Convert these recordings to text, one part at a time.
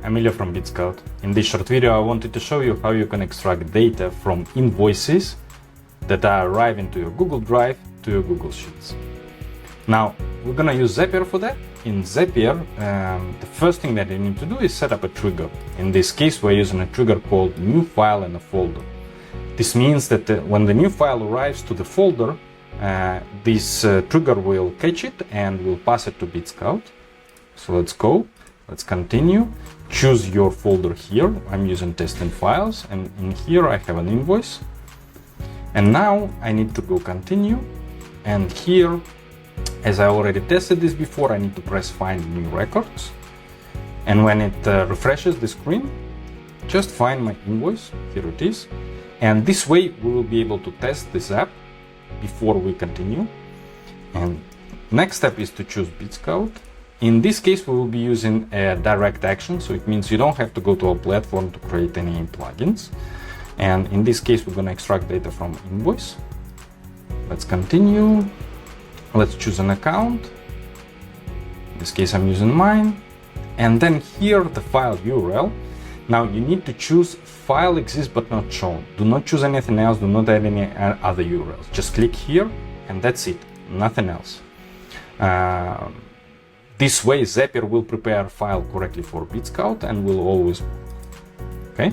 I'm Ilya from Bitskout. In this short video I wanted to show you how you can extract data from invoices that are arriving to your Google Drive to your Google Sheets. Now we're gonna use Zapier for that. In Zapier, the first thing that you need to do is set up a trigger. In this case we're using a trigger called new file and a folder. This means that when the new file arrives to the folder, this trigger will catch it and will pass it to Bitskout. So let's go, let's continue. Choose your folder here. I'm using testing files, and in here I have an invoice. And now I need to go continue. And here, as I already tested this before, I need to press find new records. And when it refreshes the screen, just find my invoice. Here it is. And this way we will be able to test this app before we continue. And next step is to choose Bitskout. In this case we will be using a direct action, so it means you don't have to go to a platform to create any plugins. And in this case we're going to extract data from invoice. Let's continue. Let's choose an account. In this case I'm using mine. And then here the file URL. Now you need to choose file exists but not shown. Do not choose anything else, do not add any other URLs. Just click here and that's it, nothing else. This way Zapier will prepare a file correctly for Bitskout and will always work. Okay?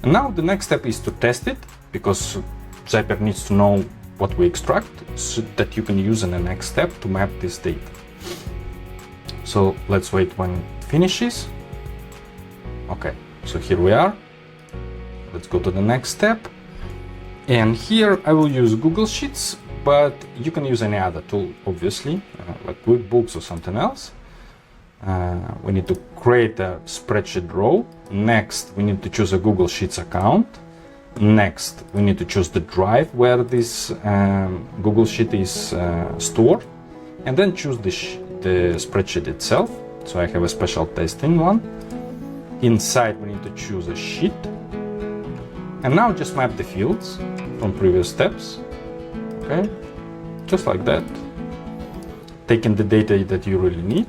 And now the next step is to test it, because Zapier needs to know what we extract so that you can use in the next step to map this data. So let's wait when it finishes. Okay, so here we are. Let's go to the next step. And here I will use Google Sheets, but you can use any other tool, obviously, like QuickBooks or something else. We need to create a spreadsheet row. Next, we need to choose a Google Sheets account. Next, we need to choose the drive where this Google Sheet is stored, and then choose the spreadsheet itself. So I have a special testing one. Inside, we need to choose a sheet. And now just map the fields from previous steps. Okay, just like that. Taking the data that you really need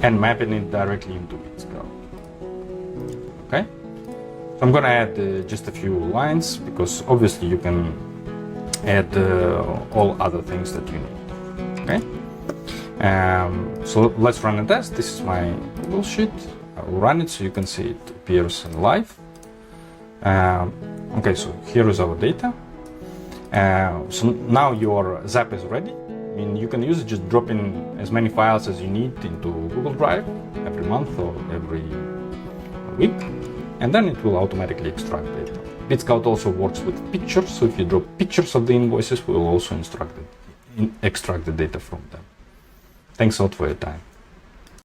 and mapping it directly into Bitskout. Okay, so I'm gonna add just a few lines, because obviously you can add all other things that you need. Okay, so let's run a test. This is my Google Sheet. I will run it so you can see it appears in live. Okay, so here is our data. So now your Zap is ready. I mean, you can use it, just drop in as many files as you need into Google Drive every month or every week, and then it will automatically extract data. Bitskout also works with pictures, so if you drop pictures of the invoices, we will also extract the data from them. Thanks a lot for your time.